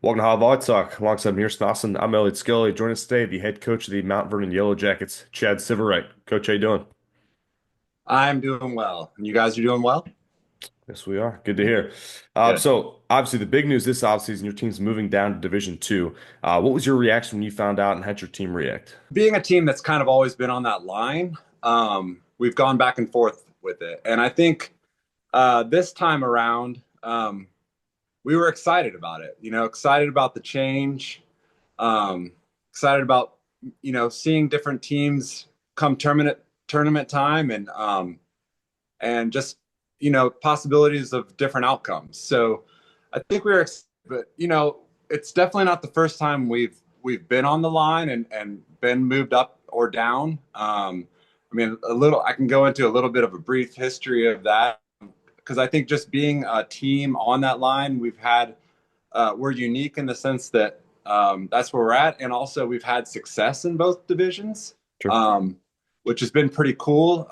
Welcome to VolleyTalk. Alongside Mir Snosson, I'm Elliot Scully. Join us today, the head coach of the Mount Vernon Yellow Jackets, Chad Sivewright. Coach, how you doing? I'm doing well. And you guys are doing well? Yes, we are. Good to hear. Good. So obviously the big news this offseason, your team's moving down to Division Two. What was your reaction when you found out, and how'd your team react? Being a team that's kind of always been on that line, we've gone back and forth with it. And I think this time around, we were excited about it, excited about the change, um, excited about, seeing different teams come tournament time and just, possibilities of different outcomes. So I think we were, but it's definitely not the first time we've been on the line and been moved up or down. I mean, I can go into a little bit of a brief history of that because I think just being a team on that line, we're unique in the sense that that's where we're at, and also we've had success in both divisions. Sure. Um, which has been pretty cool.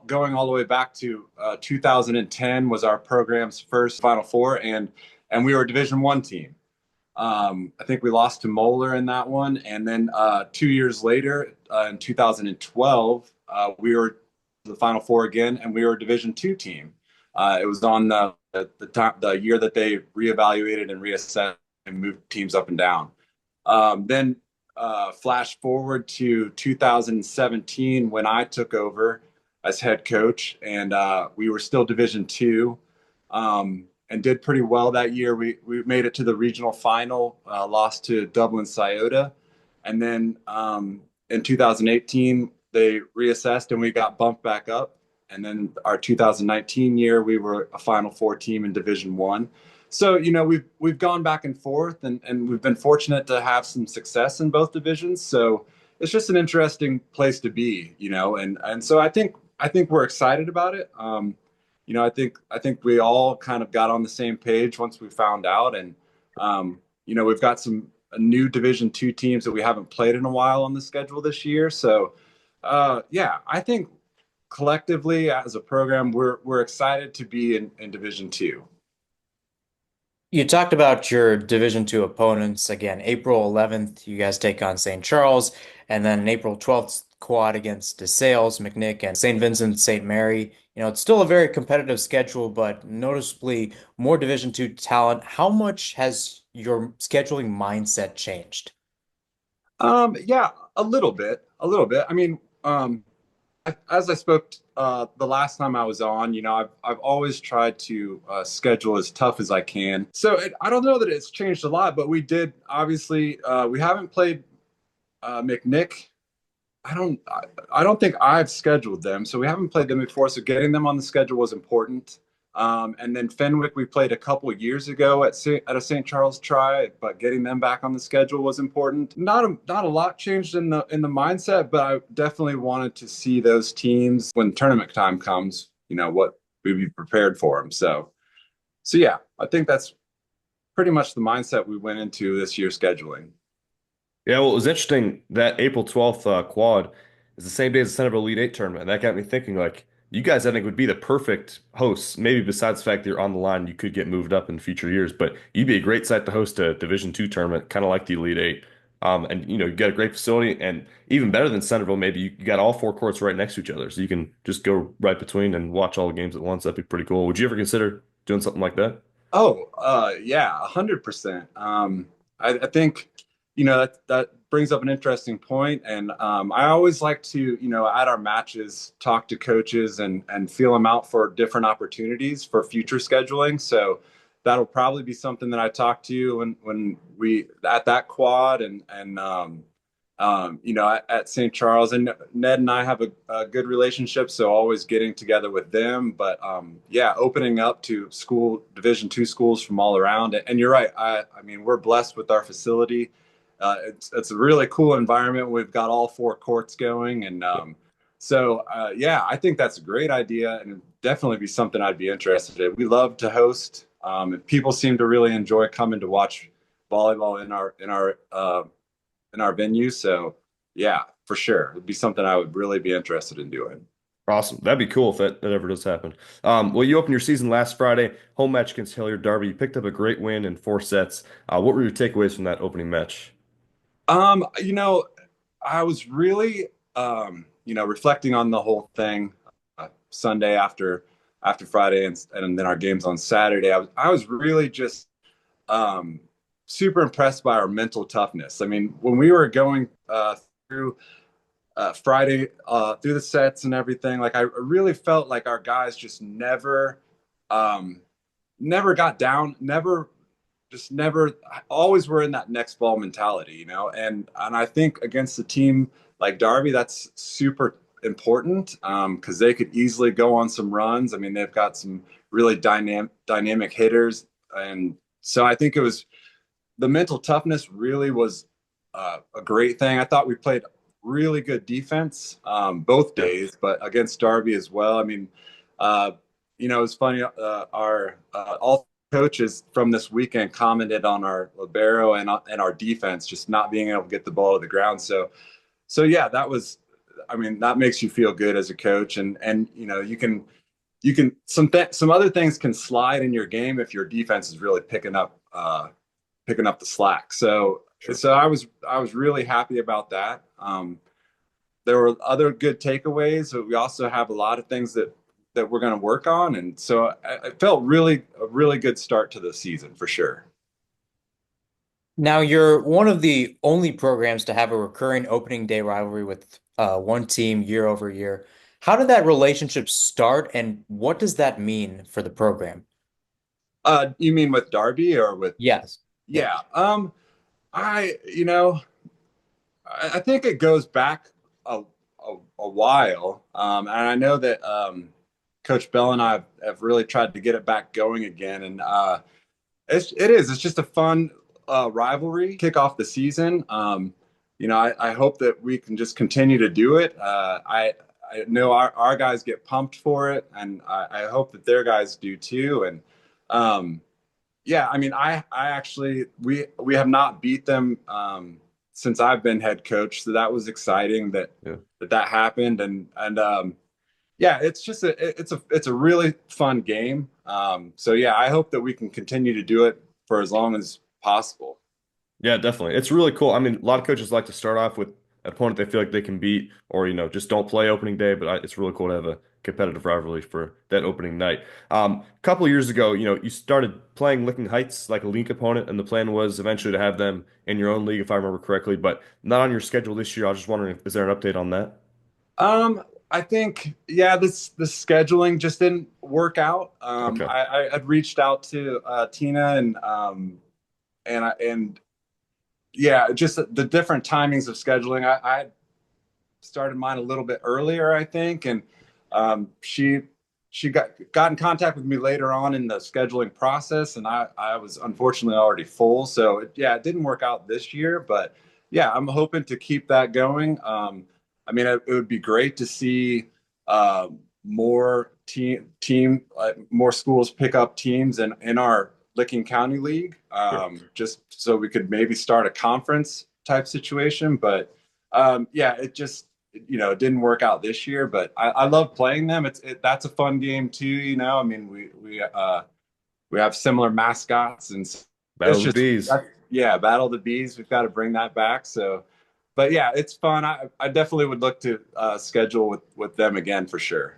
Going all the way back to 2010 was our program's first Final Four, and we were a Division One team. I think we lost to Moeller in that one, and then 2 years later, in 2012, we were the Final Four again, and we were a Division Two team. It was on the year that they reevaluated and reassessed and moved teams up and down. Then flash forward to 2017 when I took over as head coach, and we were still Division Two, and did pretty well that year. We made it to the regional final, lost to Dublin Scioto, and then in 2018 they reassessed and we got bumped back up. And then our 2019 year, we were a Final Four team in Division One. So, we've gone back and forth, and we've been fortunate to have some success in both divisions. So it's just an interesting place to be, and so I think we're excited about it. I think we all kind of got on the same page once we found out, and we've got some new Division Two teams that we haven't played in a while on the schedule this year. So yeah, I think collectively as a program, we're excited to be in Division Two. You talked about your Division Two opponents. Again, April 11th, you guys take on St. Charles, and then April 12th, quad against DeSales, McNick, and St. Vincent, St. Mary. It's still a very competitive schedule, but noticeably more Division Two talent. How much has your scheduling mindset changed? Yeah, a little bit. I mean, as I spoke the last time I was on, I've always tried to schedule as tough as I can. So I don't know that it's changed a lot, but we did obviously we haven't played McNick. I don't think I've scheduled them, so we haven't played them before. So getting them on the schedule was important. And then Fenwick we played a couple of years ago at a St. Charles try, but getting them back on the schedule was important. Not a lot changed in the mindset, but I definitely wanted to see those teams when tournament time comes. What we'd be prepared for them. So yeah, I think that's pretty much the mindset we went into this year scheduling. Yeah, well, it was interesting that April 12th quad is the same day as the Centerville Elite Eight tournament. And that got me thinking, like, you guys, I think, would be the perfect hosts. Maybe besides the fact that you're on the line, you could get moved up in future years, but you'd be a great site to host a Division Two tournament, kind of like the Elite Eight. And you got a great facility, and even better than Centerville, maybe you got all four courts right next to each other, so you can just go right between and watch all the games at once. That'd be pretty cool. Would you ever consider doing something like that? Oh, yeah, 100%. I think, that brings up an interesting point, and I always like to, at our matches, talk to coaches and feel them out for different opportunities for future scheduling. So that'll probably be something that I talk to you when we at that quad and at St. Charles. And Ned and I have a good relationship, so always getting together with them. But yeah, opening up to Division Two schools from all around. And you're right. I mean, we're blessed with our facility. It's a really cool environment. We've got all four courts going, and yeah, I think that's a great idea, and it'd definitely be something I'd be interested in. We love to host. And people seem to really enjoy coming to watch volleyball in our venue. So yeah, for sure. It'd be something I would really be interested in doing. Awesome. That'd be cool if that ever does happen. Well, you opened your season last Friday, home match against Hilliard Derby. You picked up a great win in 4 sets. What were your takeaways from that opening match? You know, I was really, reflecting on the whole thing Sunday after Friday and then our games on Saturday. I was really just um, super impressed by our mental toughness. I mean, when we were going through Friday through the sets and everything, like I really felt like our guys just um, never got down, never always were in that next ball mentality, and I think against a team like Derby, that's super important because they could easily go on some runs. I mean, they've got some really dynamic hitters, and so I think it was the mental toughness really was a great thing. I thought we played really good defense both Yeah. days, but against Derby as well. I mean, uh, it's funny. Our all coaches from this weekend commented on our libero and our defense just not being able to get the ball to the ground. So yeah, that was. I mean, that makes you feel good as a coach, and you can some other things can slide in your game if your defense is really picking up the slack. So Sure. so I was really happy about that. There were other good takeaways, but we also have a lot of things that we're going to work on, and so I felt really a really good start to the season for sure. Now, you're one of the only programs to have a recurring opening day rivalry with one team year over year. How did that relationship start, and what does that mean for the program? You mean with Darby or with? Yes. Yeah. Yes. I you know I think it goes back a while, and I know that Coach Bell and I have really tried to get it back going again, and it's just a fun rivalry kick off the season. I hope that we can just continue to do it. I know our guys get pumped for it, and I hope that their guys do too. And yeah, I mean, I actually we have not beat them since I've been head coach, so that was exciting Yeah. that happened, and yeah, it's a really fun game. So yeah, I hope that we can continue to do it for as long as possible. Yeah, definitely. It's really cool. I mean, a lot of coaches like to start off with an opponent they feel like they can beat, or just don't play opening day. But it's really cool to have a competitive rivalry for that opening night. A couple of years ago, you started playing Licking Heights like a league opponent, and the plan was eventually to have them in your own league, if I remember correctly. But not on your schedule this year. I was just wondering, is there an update on that? I think yeah, this scheduling just didn't work out. Okay. I'd reached out to Tina and yeah, just the different timings of scheduling. I started mine a little bit earlier, I think, and she got in contact with me later on in the scheduling process, and I was unfortunately already full. So yeah, it didn't work out this year, but yeah, I'm hoping to keep that going. I mean, it would be great to see uh, more more schools pick up teams in our Licking County League, Sure. just so we could maybe start a conference type situation. But yeah, it didn't work out this year, but I love playing them. That's a fun game too. I mean, we have similar mascots, and Battle it's of the just Bees. yeah, Battle of the Bees. We've got to bring that back. So, but yeah, it's fun. I definitely would look to schedule with them again for sure.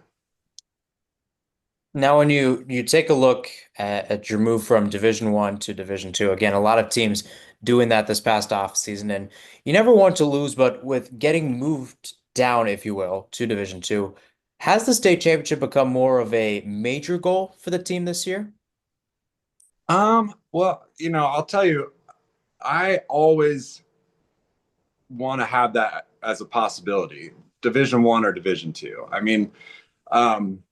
Now, when you take a look at your move from Division One to Division Two, again, a lot of teams doing that this past off season, and you never want to lose, but with getting moved down, if you will, to Division Two, has the state championship become more of a major goal for the team this year? Well, I'll tell you, I always want to have that as a possibility, Division One or Division Two. I mean, um,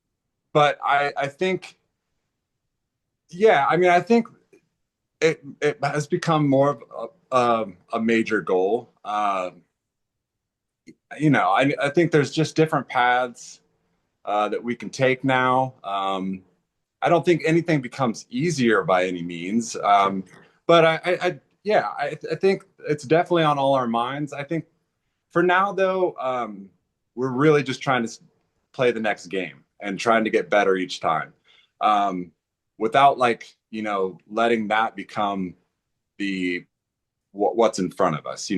but I think, yeah, I mean, I think it has become more of a major goal. I think there's just different paths that we can take now. I don't think anything becomes easier by any means, Sure. but yeah, I think it's definitely on all our minds. I think for now, though, we're really just trying to play the next game and trying to get better each time, um, without like letting that become the what's in front of us.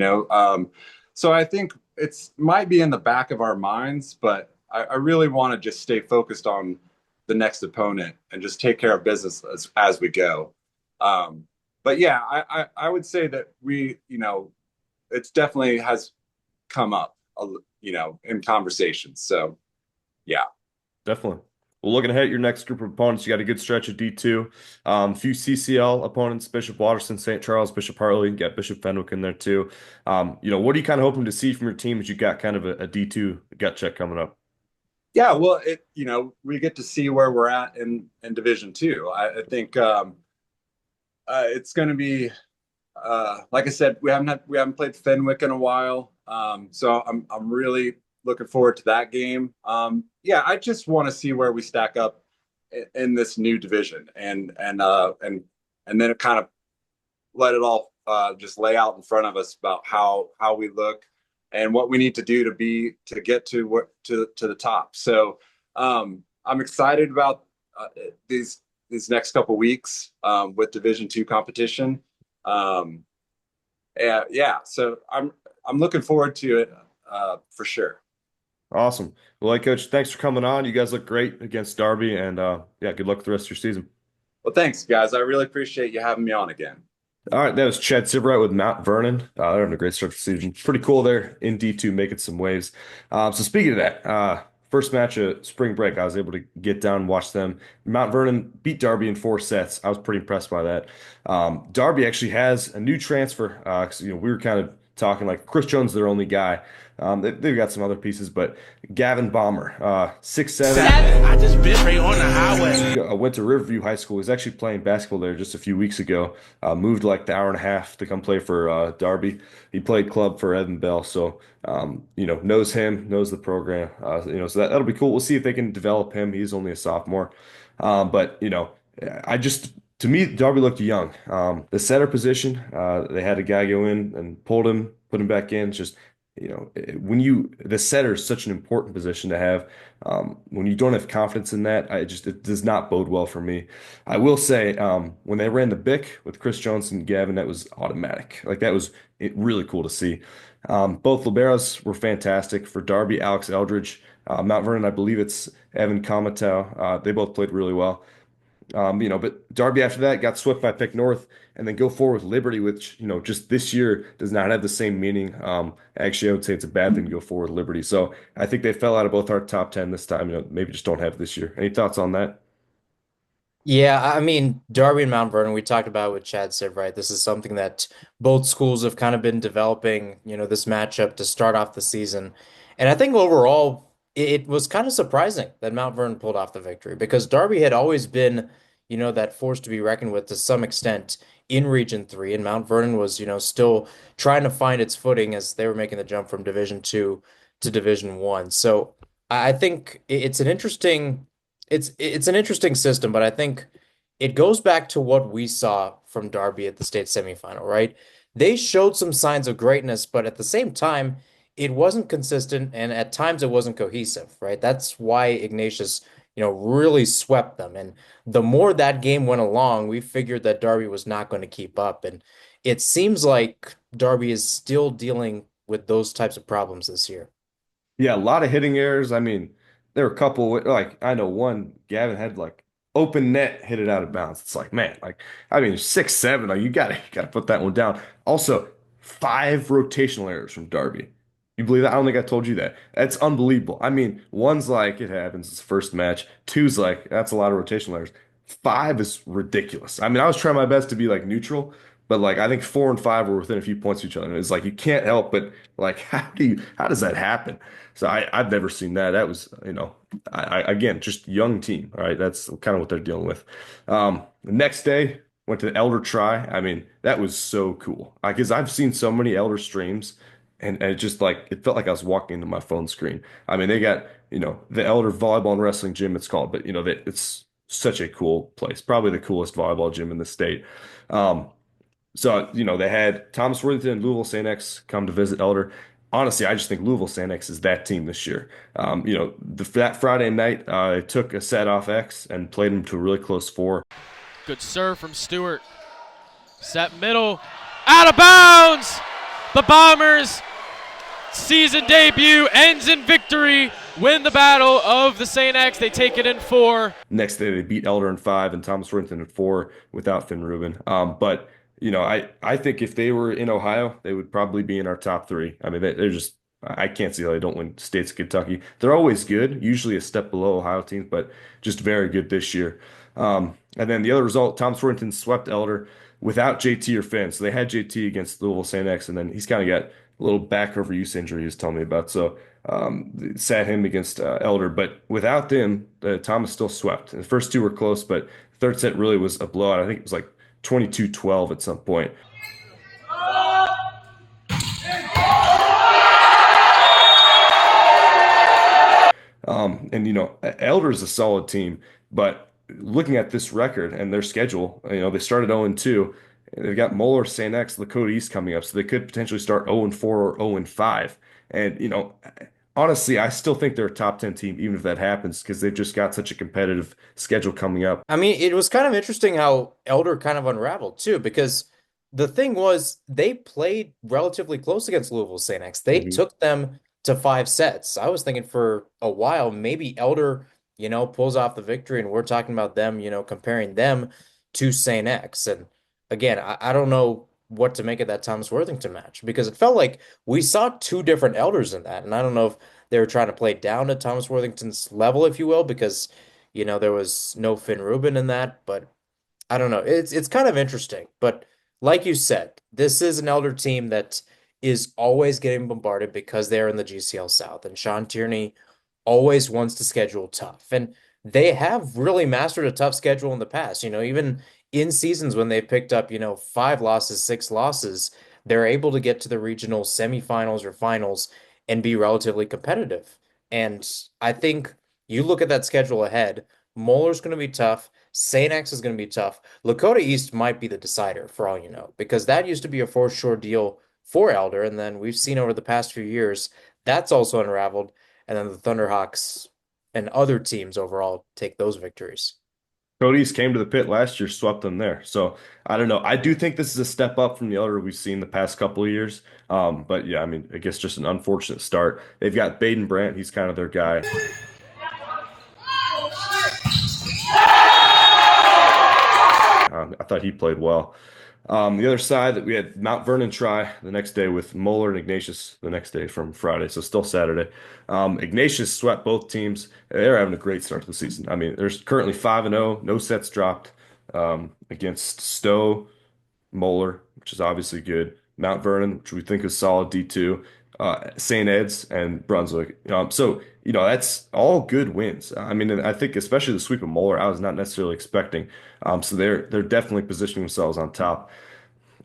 So I think it's might be in the back of our minds, but I really want to just stay focused on the next opponent and just take care of business as we go. Um, but yeah, I would say that it's definitely has come up, in conversations. So yeah. Definitely. Well, looking ahead at your next group of opponents, you got a good stretch of D2. A few CCL opponents, Bishop Watterson, St. Charles, Bishop Hartley, you got Bishop Fenwick in there too. What are you kind of hoping to see from your team as you got kind of a D2 gut check coming up? Yeah, well, we get to see where we're at in Division Two. I think it's going to be like I said, we haven't played Fenwick in a while, so I'm really looking forward to that game. Yeah, I just want to see where we stack up in this new division, and then it kind of let it all just lay out in front of us about how we look and what we need to do to get to the top. So I'm excited about these next couple weeks with Division Two competition. Um, yeah, so I'm looking forward to it for sure. Awesome. Well, hey, Coach, thanks for coming on. You guys look great against Derby, and yeah, good luck with the rest of your season. Well, thanks, guys. I really appreciate you having me on again. All right, that was Chad Sivewright with Mount Vernon. They're having a great start to the season. Pretty cool there in D2, making some waves. So speaking of that, first match of spring break, I was able to get down and watch them. Mount Vernon beat Derby in 4 sets. I was pretty impressed by that. Derby actually has a new transfer. 'Cause, we were kind of talking like Chris Jones is their only guy. They've got some other pieces, but Gavin Bomber, 6'7". I just bit right on the highway. I went to Riverview High School. He was actually playing basketball there just a few weeks ago. Moved like the hour and a half to come play for Derby. He played club for Evan Bell, so knows him, knows the program. So that'll be cool. We'll see if they can develop him. He's only a sophomore, but I just to me Derby looked young. The center position, they had a guy go in and pulled him, put him back in. It's just when the setter is such an important position to have. When you don't have confidence in that, it does not bode well for me. I will say, when they ran the Bic with Chris Jones and Gavin, that was automatic. Like that was really cool to see. Both liberos were fantastic for Darby, Alex Eldridge, Mount Vernon. I believe it's Evan Kamatow. They both played really well. But Darby after that got swept by Pick North and then go forward with Liberty, which, just this year does not have the same meaning. Actually, I would say it's a bad thing to go forward with Liberty. So I think they fell out of both our top 10 this time. Maybe just don't have it this year. Any thoughts on that? Yeah, I mean, Darby and Mount Vernon, we talked about with Chad Sivewright. This is something that both schools have kind of been developing, this matchup to start off the season. And I think overall, it was kind of surprising that Mount Vernon pulled off the victory because Darby had always been, that force to be reckoned with to some extent in Region 3. And Mount Vernon was, still trying to find its footing as they were making the jump from Division 2 to Division 1. So I think it's an interesting system, but I think it goes back to what we saw from Derby at the state semifinal, right? They showed some signs of greatness, but at the same time, it wasn't consistent and at times it wasn't cohesive, right? That's why Ignatius, really swept them. And the more that game went along, we figured that Derby was not going to keep up. And it seems like Derby is still dealing with those types of problems this year. Yeah, a lot of hitting errors. I mean, there were a couple like I know one Gavin had like open net hit it out of bounds. It's like, man, like I mean 6'7", like you gotta put that one down. Also, 5 rotational errors from Darby. You believe that? I don't think I told you that. That's unbelievable. I mean, one's like it happens, it's the first match. Two's like that's a lot of rotational errors. 5 is ridiculous. I mean, I was trying my best to be like neutral, but like I think 4 and 5 were within a few points of each other. And it's like you can't help but like how does that happen? So I've never seen that. That was, again, just young team. All right. That's kind of what they're dealing with. The next day, went to the Elder Try. I mean, that was so cool. Because I've seen so many Elder streams and it just like, it felt like I was walking into my phone screen. I mean, they got, the Elder Volleyball and Wrestling Gym, it's called, but, it's such a cool place. Probably the coolest volleyball gym in the state. So, they had Thomas Worthington and Louisville St. X come to visit Elder. honestly, I just think Louisville St. X is that team this year. That Friday night, they took a set off X and played them to a really close four. Good serve from Stewart. Set middle. Out of bounds! The Bombers' season debut ends in victory. Win the battle of the St. X. They take it in 4. Next day, they beat Elder in 5 and Thomas Worthington in 4 without Finn Rubin. But I think if they were in Ohio, they would probably be in our top 3. I mean, they're just I can't see how they don't win states of Kentucky. They're always good, usually a step below Ohio teams, but just very good this year. And then the other result, Thomas Worthington swept Elder without JT or Finn. So they had JT against Louisville St. X, and then he's kind of got a little back overuse injury he was telling me about. So sat him against Elder, but without them, Thomas still swept. The first 2 were close, but the third set really was a blowout. I think it was like 22-12 at some point. Elder is a solid team, but looking at this record and their schedule, they started 0-2. They've got Moeller, St. X, Lakota East coming up, so they could potentially start 0-4 or 0-5. And honestly, I still think they're a top 10 team, even if that happens, because they've just got such a competitive schedule coming up. I mean, it was kind of interesting how Elder kind of unraveled too, because the thing was they played relatively close against Louisville St. X. They took them to 5 sets. I was thinking for a while, maybe Elder, pulls off the victory, and we're talking about them, comparing them to St. X. And again, I don't know what to make of that Thomas Worthington match, because it felt like we saw 2 different Elders in that. And I don't know if they were trying to play down to Thomas Worthington's level, if you will, because there was no Finn Rubin in that, but I don't know. It's kind of interesting. But like you said, this is an Elder team that is always getting bombarded because they're in the GCL South, and Sean Tierney always wants to schedule tough. And they have really mastered a tough schedule in the past. Even in seasons when they picked up, 5 losses, 6 losses, they're able to get to the regional semifinals or finals and be relatively competitive. And I think you look at that schedule ahead, Moeller's going to be tough. St. X is going to be tough. Lakota East might be the decider for all you know, because that used to be a for sure deal for Elder. And then we've seen over the past few years, that's also unraveled. And then the Thunderhawks and other teams overall take those victories. Cody's came to the pit last year, swept them there. So I don't know. I do think this is a step up from the Elder we've seen the past couple of years. But yeah, I mean, I guess just an unfortunate start. They've got Baden Brandt. He's kind of their guy. I thought he played well. The other side that we had Mount Vernon try the next day with Moeller and Ignatius the next day from Friday, so still Saturday. Ignatius swept both teams. They're having a great start to the season. I mean, there's currently 5-0, no sets dropped against Stowe, Moeller, which is obviously good. Mount Vernon, which we think is solid D2, St. Ed's, and Brunswick. That's all good wins. I mean, and I think especially the sweep of Moeller, I was not necessarily expecting. So they're definitely positioning themselves on top.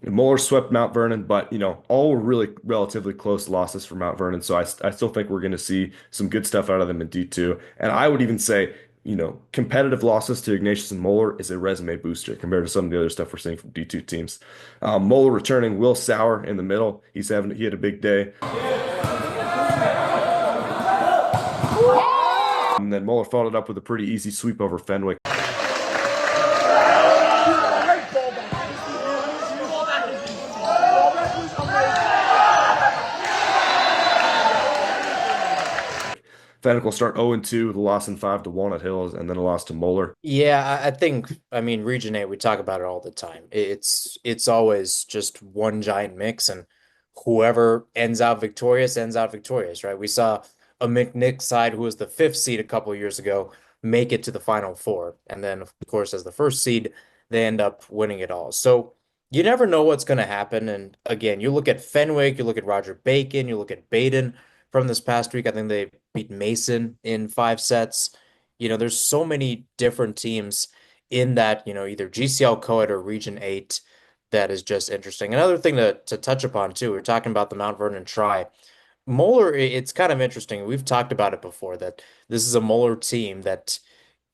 Moeller swept Mount Vernon, but all were really relatively close losses for Mount Vernon. So I still think we're going to see some good stuff out of them in D2. And I would even say, competitive losses to Ignatius and Moeller is a resume booster compared to some of the other stuff we're seeing from D2 teams. Moeller returning, Will Sauer in the middle. He had a big day. And then Moeller followed it up with a pretty easy sweep over Fenwick. Fenwick will start 0-2 with a loss in 5-1 at Hills, and then a loss to Moeller. Yeah, I think, Region 8, we talk about it all the time. It's always just one giant mix, and whoever ends out victorious, right? We saw a McNick side who was the 5th seed a couple of years ago make it to the Final Four. And then, of course, as the 1st seed, they end up winning it all. So you never know what's going to happen. And again, you look at Fenwick, you look at Roger Bacon, you look at Baden from this past week. I think they beat Mason in 5 sets. There's so many different teams in that, either GCL Co-ed or Region 8 that is just interesting. Another thing to touch upon, too, we're talking about the Mount Vernon try. Moeller, it's kind of interesting. We've talked about it before, that this is a Moeller team that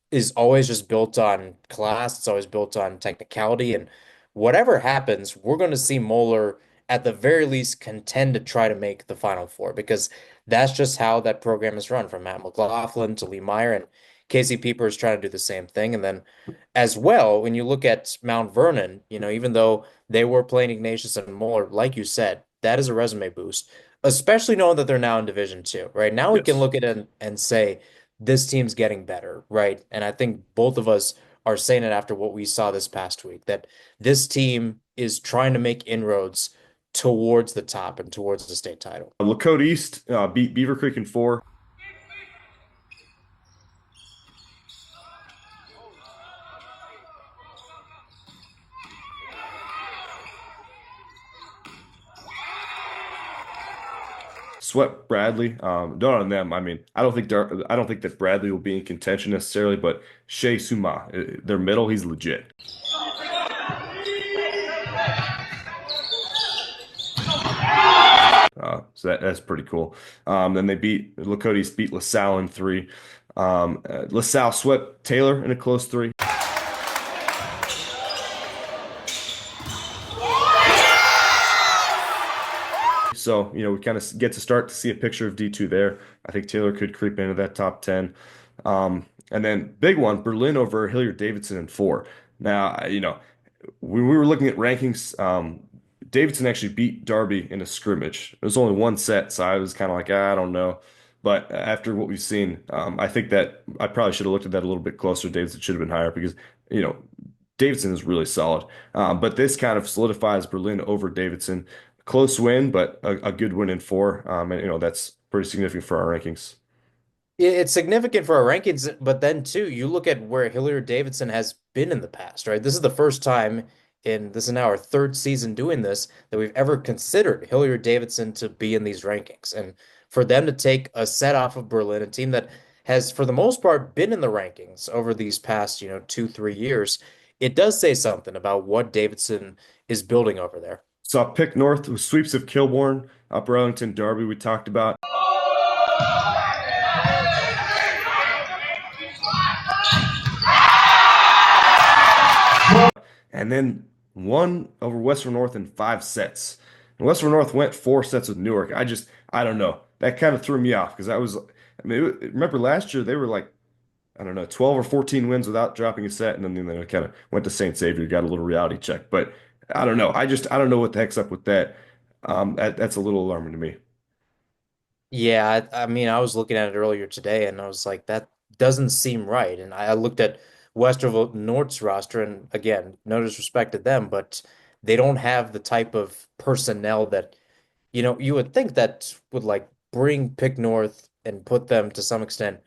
is always just built on class. It's always built on technicality. And whatever happens, we're going to see Moeller at the very least contend to try to make the Final Four because that's just how that program is run from Matt McLaughlin to Lee Meyer and Casey Pieper is trying to do the same thing. And then as well, when you look at Mount Vernon, even though they were playing Ignatius and Moeller, like you said, that is a resume boost, especially knowing that they're now in Division Two, right? Now we can Yes. look at it and say this team's getting better, right? And I think both of us are saying it after what we saw this past week, that this team is trying to make inroads towards the top and towards the state title. Lakota East beat Beaver Creek in four. Swept Bradley. Don't on them. I mean, I don't think that Bradley will be in contention necessarily, but Shea Suma, their middle, he's legit. So that's pretty cool. Then they beat Lakota East beat LaSalle in three. LaSalle swept Taylor in a close three. So, we kind of get to start to see a picture of D2 there. I think Taylor could creep into that top 10. And then big one, Berlin over Hilliard Davidson in four. Now, when we were looking at rankings, Davidson actually beat Darby in a scrimmage. It was only one set, so I was kind of like, I don't know. But after what we've seen, I think that I probably should have looked at that a little bit closer. Davidson should have been higher because, you know, Davidson is really solid. But this kind of solidifies Berlin over Davidson. Close win, but a good win in four. And that's pretty significant for our rankings. It's significant for our rankings, but then too, you look at where Hilliard Davidson has been in the past, right? This is the first time this is now our third season doing this that we've ever considered Hilliard Davidson to be in these rankings. And for them to take a set off of Berlin, a team that has, for the most part, been in the rankings over these past, 2, 3 years, it does say something about what Davidson is building over there. Saw Pick North with sweeps of Kilbourne, Upper Ellington, Derby we talked about. And then won over Western North in 5 sets. And Western North went 4 sets with Newark. I don't know. That kind of threw me off because remember last year they were like, I don't know, 12 or 14 wins without dropping a set. And then they kind of went to St. Xavier, got a little reality check. But I don't know. I don't know what the heck's up with that. That's a little alarming to me. Yeah, I mean, I was looking at it earlier today and I was like, that doesn't seem right. And I looked at Westerville North's roster, and again, no disrespect to them, but they don't have the type of personnel that, you would think that would like bring Pick North and put them to some extent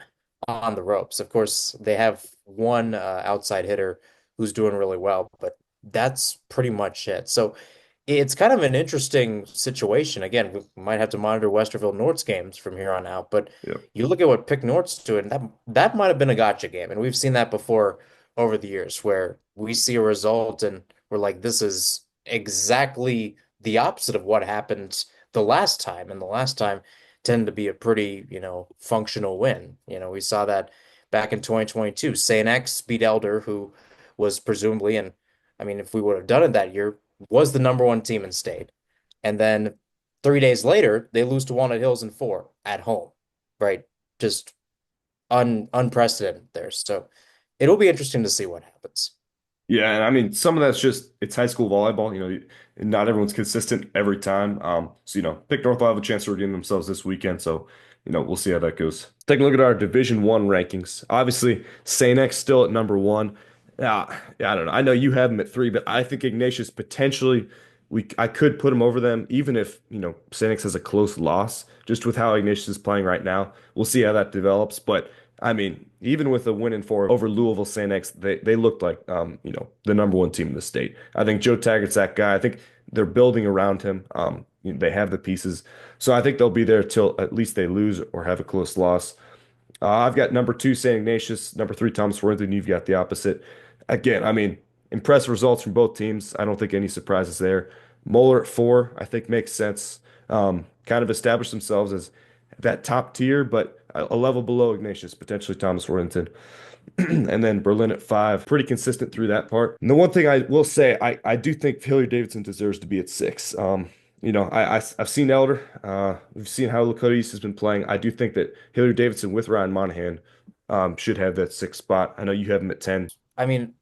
on the ropes. Of course, they have one outside hitter who's doing really well, but that's pretty much it. So it's kind of an interesting situation. Again, we might have to monitor Westerville North's games from here on out, but Yeah. you look at what Pick North's doing, that might have been a gotcha game. And we've seen that before over the years where we see a result and we're like, this is exactly the opposite of what happened the last time. And the last time tended to be a pretty, functional win. We saw that back in 2022. St. X beat Elder, who was presumably, and I mean, if we would have done it that year, was the number one team in state. And then 3 days later, they lose to Walnut Hills in four at home, right? Just unprecedented there. So it'll be interesting to see what happens. Yeah, and I mean, some of that's just it's high school volleyball. Not everyone's consistent every time. So Pick North will have a chance to redeem themselves this weekend. So we'll see how that goes. Taking a look at our Division I rankings. Obviously, St. X still at number one. Yeah, I don't know. I know you have them at three, but I think Ignatius potentially I could put him over them, even if St. X has a close loss, just with how Ignatius is playing right now. We'll see how that develops, but. I mean, even with a win in four over Louisville St. X, they looked like the number one team in the state. I think Joe Taggart's that guy. I think they're building around him. They have the pieces, so I think they'll be there till at least they lose or have a close loss. I've got number two St. Ignatius, number three Thomas Worthington. You've got the opposite. Again, I mean, impressive results from both teams. I don't think any surprises there. Moeller at four, I think makes sense. Kind of established themselves as that top tier, but a level below Ignatius, potentially Thomas Worthington. And then Berlin at five, pretty consistent through that part. And the one thing I will say, I do think Hilliard Davidson deserves to be at six. I've seen Elder. We've seen how Lakota East has been playing. I do think that Hillary Davidson with Ryan Monahan should have that sixth spot. I know you have him at 10. I mean,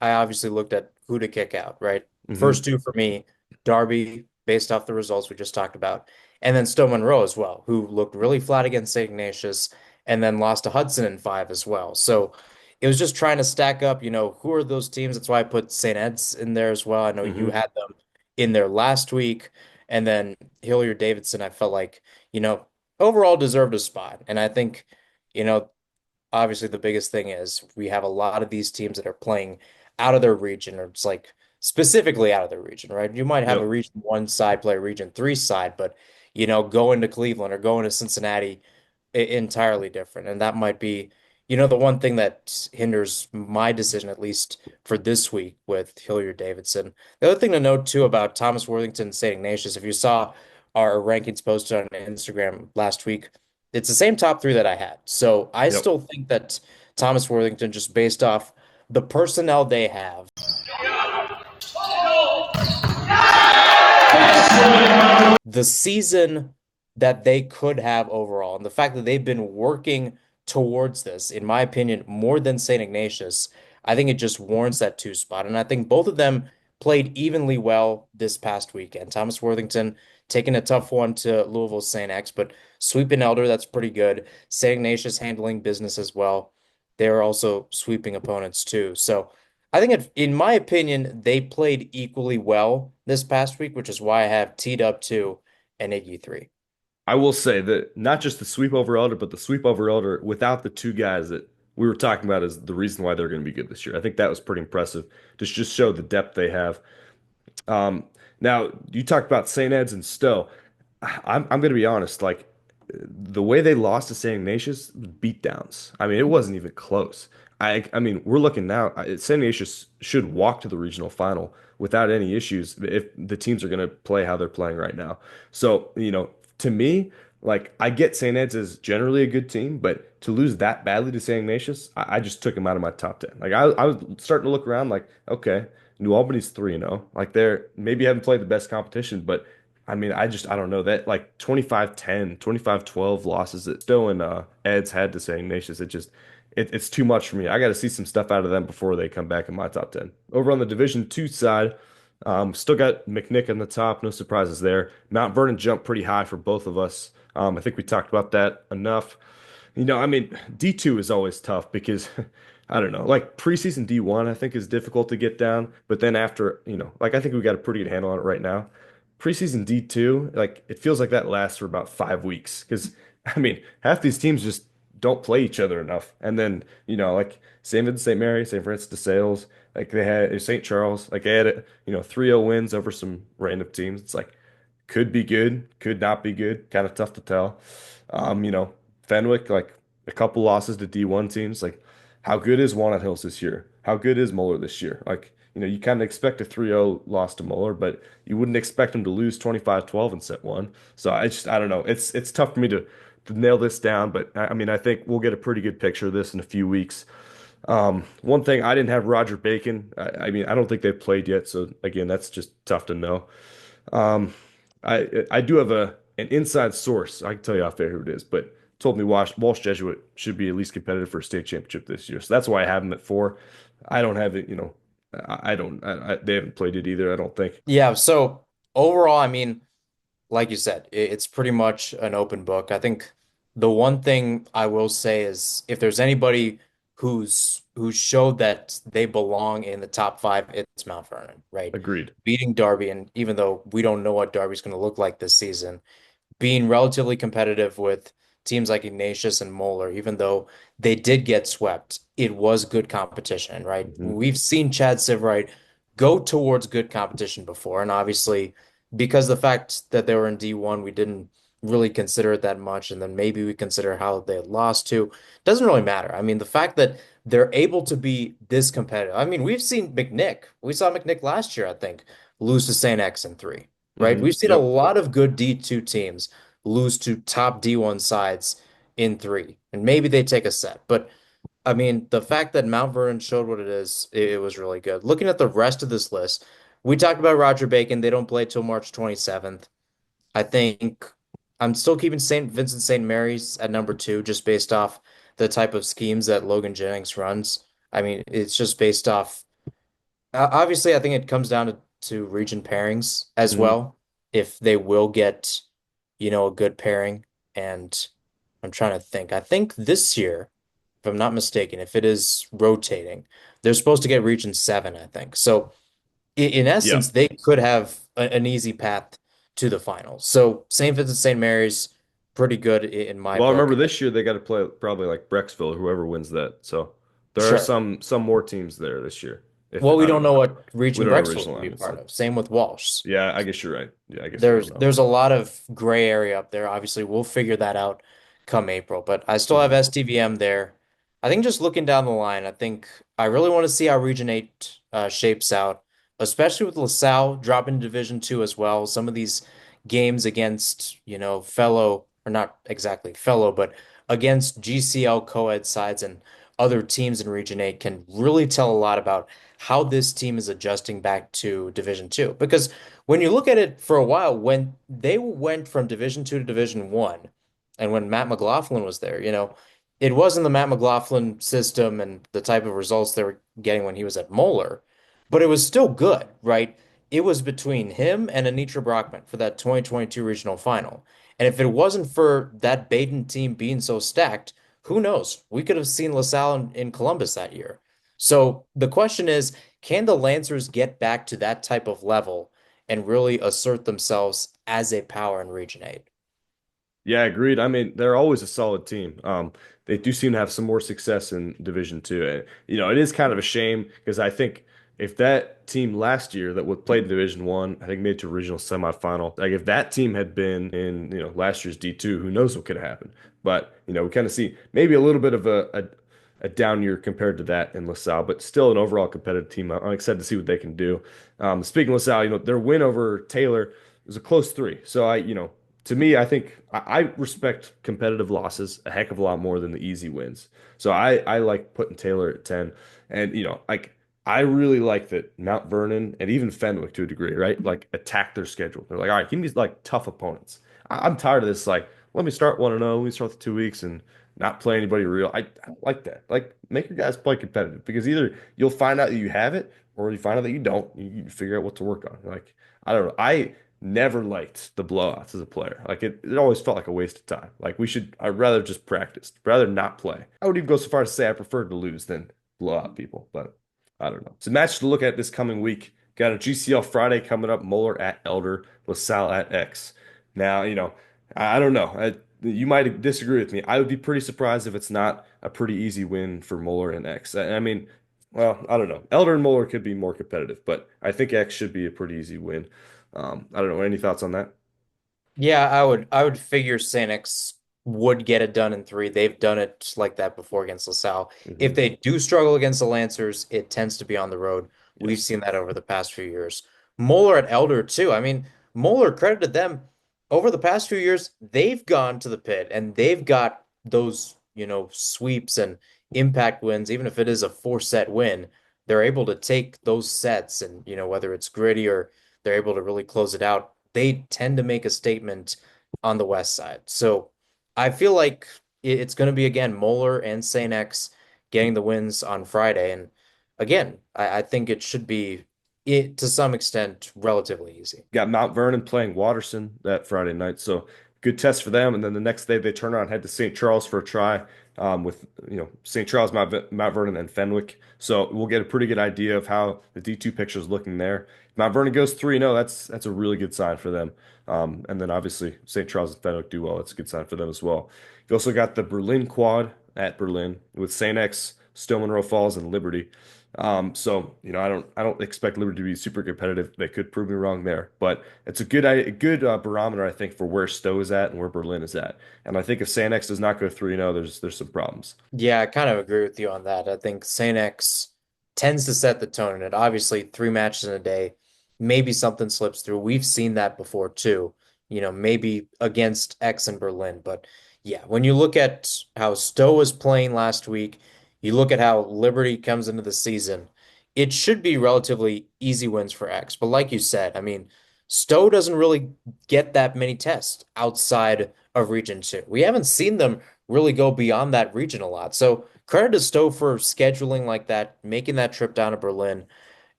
I obviously looked at who to kick out, right? Hmm. First two for me, Darby, based off the results we just talked about, and then Stowe Monroe as well, who looked really flat against St. Ignatius and then lost to Hudson in five as well. So it was just trying to stack up, who are those teams? That's why I put St. Ed's in there as well. I know you Hmm. had them in there last week. And then Hilliard Davidson, I felt like, overall deserved a spot. And I think, you know, obviously the biggest thing is we have a lot of these teams that are playing out of their region, or it's like specifically out of their region, right? You might have a Yep. region one side play a region three side, but going to Cleveland or going to Cincinnati entirely different. And that might be, the one thing that hinders my decision, at least for this week with Hilliard Davidson. The other thing to note too about Thomas Worthington and St. Ignatius, if you saw our rankings posted on Instagram last week, it's the same top three that I had. So I Yep. still think that Thomas Worthington, just based off the personnel they have, the season that they could have overall, and the fact that they've been working towards this, in my opinion, more than St. Ignatius, I think it just warrants that two spot. And I think both of them played evenly well this past weekend. Thomas Worthington taking a tough one to Louisville St. X, but sweeping Elder, that's pretty good. St. Ignatius handling business as well. They're also sweeping opponents too. So I think, in my opinion, they played equally well this past week, which is why I have teed up 2 and Iggy 3. I will say that not just the sweep over Elder, but the sweep over Elder without the two guys that we were talking about is the reason why they're going to be good this year. I think that was pretty impressive. Just show the depth they have. Um, Now you talked about St. Ed's and Stowe. I'm going to be honest. Like the way they lost to St. Ignatius, beat downs. I mean, it wasn't even close. I mean, we're looking now. St. Ignatius should walk to the regional final without any issues if the teams are going to play how they're playing right now. So, to me, like I get St. Ed's is generally a good team, but to lose that badly to St. Ignatius, I just took them out of my top 10. Like I was starting to look around like, okay, New Albany's 3-0. Like they're maybe haven't played the best competition, but I mean, I don't know that like 25-10, 25-12 losses that Stowe and Eds had to St. Ignatius. It's too much for me. I got to see some stuff out of them before they come back in my top 10. Over on the Division 2 side, still got McNick in the top. No surprises there. Mount Vernon jumped pretty high for both of us. I think we talked about that enough. I mean, D2 is always tough because I don't know, like preseason D1, I think is difficult to get down. But then after, like I think we got a pretty good handle on it right now. Preseason D2, like it feels like that lasts for about 5 weeks because I mean, half these teams just don't play each other enough. And then, like St. Vincent, St. Mary, St. Francis de Sales, like they had St. Charles, like they had, 3-0 wins over some random teams. It's like could be good, could not be good, kind of tough to tell. Um, you know, Fenwick, like a couple losses to D1 teams. Like, how good is Walnut Hills this year? How good is Moeller this year? Like, you kind of expect a 3-0 loss to Moeller, but you wouldn't expect them to lose 25-12 in set one. So I don't know. It's tough for me to nail this down, but I mean, I think we'll get a pretty good picture of this in a few weeks. One thing I didn't have Roger Bacon. I mean, I don't think they've played yet, so again, that's just tough to know. Um, I do have an inside source. I can tell you how fair who it is, but told me Walsh Jesuit should be at least competitive for a state championship this year. So that's why I have him at 4. I don't have it, I don't they haven't played it either, I don't think. Yeah, so overall, I mean, like you said, it's pretty much an open book. I think the one thing I will say is if there's anybody who showed that they belong in the top five, it's Mount Vernon, right? Agreed. Beating Darby, and even though we don't know what Darby's going to look like this season, being relatively competitive with teams like Ignatius and Moeller, even though they did get swept, it was good competition, right? Hmm. We've seen Chad Sivewright go towards good competition before, and obviously because the fact that they were in D1, we didn't really consider it that much, and then maybe we consider how they had lost to. Doesn't really matter. I mean, the fact that they're able to be this competitive. I mean, we've seen McNick. We saw McNick last year, I think, lose to St. X in 3, right? Hmm. We've seen a Yep. lot of good D2 teams lose to top D1 sides in 3, and maybe they take a set. But I mean, the fact that Mount Vernon showed what it is, it was really good. Looking at the rest of this list, We talked about Roger Bacon. They don't play till March 27th. I think I'm still keeping St. Vincent St. Mary's at number two, just based off the type of schemes that Logan Jennings runs. I mean, it's just based off. Obviously, I think it comes down to region pairings as Hmm. well. If they will get, a good pairing. And I'm trying to think. I think this year, if I'm not mistaken, if it is rotating, they're supposed to get region seven, I think. So in Yeah. essence, they could have an easy path to the finals. So St. Vincent St. Mary's, pretty good in my Well, I remember book. this year they got to play probably like Brecksville or whoever wins that. So there are Sure. some more teams there this year. If Well, we I don't don't know. know what We region don't know Brexville original will be line, part so of. Same with Walsh. yeah, I guess you're right. Yeah, I guess we don't There's know. there's a lot of gray area up there. Obviously, we'll figure that out come April, but I still have Hmm. STVM there. I think just looking down the line, I think I really want to see how Region 8 shapes out, especially with LaSalle dropping to Division 2 as well. Some of these games against, fellow, or not exactly fellow, but against GCL co-ed sides and other teams in Region 8 can really tell a lot about how this team is adjusting back to Division 2. Because when you look at it for a while, when they went from Division Two to Division One, and when Matt McLaughlin was there, it wasn't the Matt McLaughlin system and the type of results they were getting when he was at Moeller, but it was still good, right? It was between him and Anitra Brockman for that 2022 regional final. And if it wasn't for that Baden team being so stacked, who knows? We could have seen LaSalle in Columbus that year. So the question is, can the Lancers get back to that type of level and really assert themselves as a power in Region 8? Yeah, agreed. I mean, they're always a solid team. They do seem to have some more success in Division Two. And, it is kind of a shame because I think if that team last year that would played Division One, I think made it to regional semifinal. Like if that team had been in, last year's D2, who knows what could have happened. But, we kind of see maybe a little bit of a down year compared to that in LaSalle, but still an overall competitive team. I'm excited to see what they can do. Speaking of LaSalle, their win over Taylor was a close three. So to me, I think I respect competitive losses a heck of a lot more than the easy wins. So I like putting Taylor at 10. And like I really like that Mount Vernon and even Fenwick to a degree, right? Like attack their schedule. They're like, all right, give me like tough opponents. I'm tired of this. Like, let me start 1-0, let me start the 2 weeks and not play anybody real. I don't like that. Like, make your guys play competitive because either you'll find out that you have it or you find out that you don't. You figure out what to work on. Like, I don't know. I never liked the blowouts as a player. Like it always felt like a waste of time. Like I'd rather just practice, rather not play. I would even go so far as to say I prefer to lose than blow out people, but I don't know. It's a match to look at this coming week. Got a GCL Friday coming up, Moeller at Elder, LaSalle at X. Now, I don't know. You might disagree with me. I would be pretty surprised if it's not a pretty easy win for Moeller and X. I mean, well, I don't know. Elder and Moeller could be more competitive, but I think X should be a pretty easy win. I don't know. Any thoughts on that? Yeah, I would figure Sanex would get it done in three. They've done it like that before against LaSalle. If Hmm. they do struggle against the Lancers, it tends to be on the road. We've Yes. seen that over the past few years. Moeller at Elder too. I mean, Moeller credited them over the past few years. They've gone to the pit and they've got those, sweeps and impact wins. Even if it is a four-set win, they're able to take those sets and, whether it's gritty or they're able to really close it out. They tend to make a statement on the west side. So I feel like it's going to be again Moeller and Saint X getting the wins on Friday. And again, I think it should be to some extent relatively easy. Got Mount Vernon playing Waterson that Friday night, so good test for them. And then the next day they turn around and head to St. Charles for a try with St. Charles, Mount Vernon, and Fenwick. So we'll get a pretty good idea of how the D2 picture is looking there. Mount Vernon goes 3-0. That's a really good sign for them. And then obviously St. Charles and Fenwick do well. That's a good sign for them as well. You also got the Berlin quad at Berlin with St. X, Stowe Monroe Falls, and Liberty. So I don't expect Liberty to be super competitive. They could prove me wrong there, but it's a good barometer I think for where Stowe is at and where Berlin is at. And I think if San X does not go 3-0, there's some problems. Yeah, I kind of agree with you on that. I think Saint X tends to set the tone in it. Obviously, three matches in a day, maybe something slips through. We've seen that before too, maybe against X in Berlin. But yeah, when you look at how Stowe was playing last week, you look at how Liberty comes into the season, it should be relatively easy wins for X. But like you said, I mean, Stowe doesn't really get that many tests outside of Region 2. We haven't seen them really go beyond that region a lot. So credit to Stowe for scheduling like that, making that trip down to Berlin,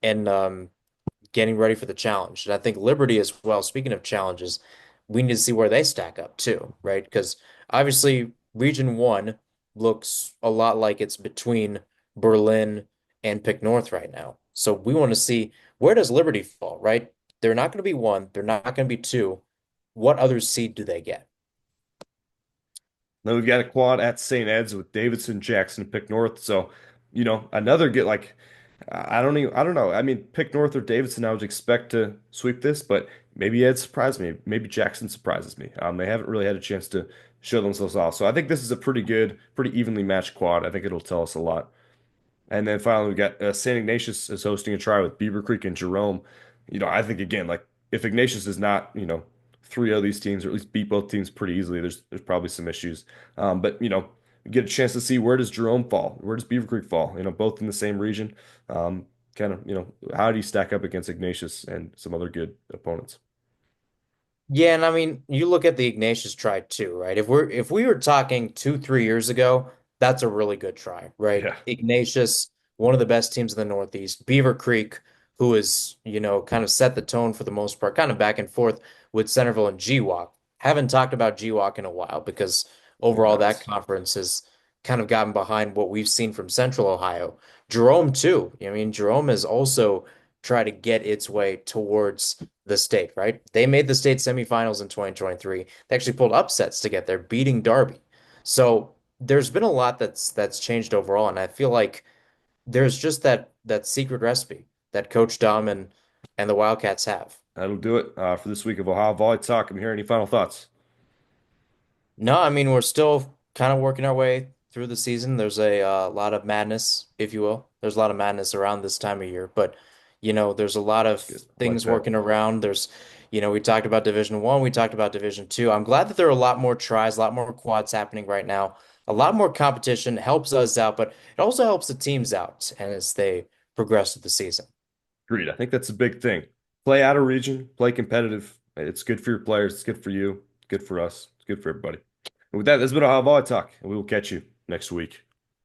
and getting ready for the challenge. And I think Liberty as well, speaking of challenges, we need to see where they stack up too, right? Because obviously Region 1 looks a lot like it's between Berlin and Pick North right now. So we want to see where does Liberty fall, right? They're not going to be one, they're not going to be two. What other seed do they get? Then we've got a quad at St. Ed's with Davidson, Jackson, Pick North. So, another get like I don't know. I mean, Pick North or Davidson, I would expect to sweep this, but maybe Ed surprised me. Maybe Jackson surprises me. They haven't really had a chance to show themselves off. So I think this is a pretty good, pretty evenly matched quad. I think it'll tell us a lot. And then finally, we got St. Ignatius is hosting a try with Beaver Creek and Jerome. I think again, like if Ignatius is not, three of these teams, or at least beat both teams pretty easily, there's probably some issues. But you get a chance to see where does Jerome fall, where does Beaver Creek fall? Both in the same region. Kind of, how do you stack up against Ignatius and some other good opponents? Yeah, and I mean, you look at the Ignatius try too, right? If we were talking 2, 3 years ago, that's a really good try, right? Yeah, Ignatius, one of the best teams in the Northeast. Beaver Creek, who is, kind of set the tone for the most part, kind of back and forth with Centerville and GWOC. Haven't talked about GWOC in a while because they're overall that nuts. conference has kind of gotten behind what we've seen from Central Ohio. Jerome too. I mean, Jerome has also tried to get its way towards the state, right? They made the state semifinals in 2023. They actually pulled upsets to get there, beating Darby. So there's been a lot that's changed overall, and I feel like there's just that secret recipe that Coach Dom and the Wildcats have. That'll do it for this week of Ohio Volley Talk. I'm here. Any final thoughts? No, I mean we're still kind of working our way through the season. There's a lot of madness, if you will. There's a lot of madness around this time of year, but there's a lot of Good. I like things that. working around. We talked about Division 1, we talked about Division 2. I'm glad that there are a lot more tries, a lot more quads happening right now. A lot more competition helps us out, but it also helps the teams out and as they progress through the season. Agreed. I think that's a big thing. Play out of region, play competitive. It's good for your players. It's good for you. It's good for us. It's good for everybody. And with that, this has been Ohio Volley Talk, and we will catch you next week.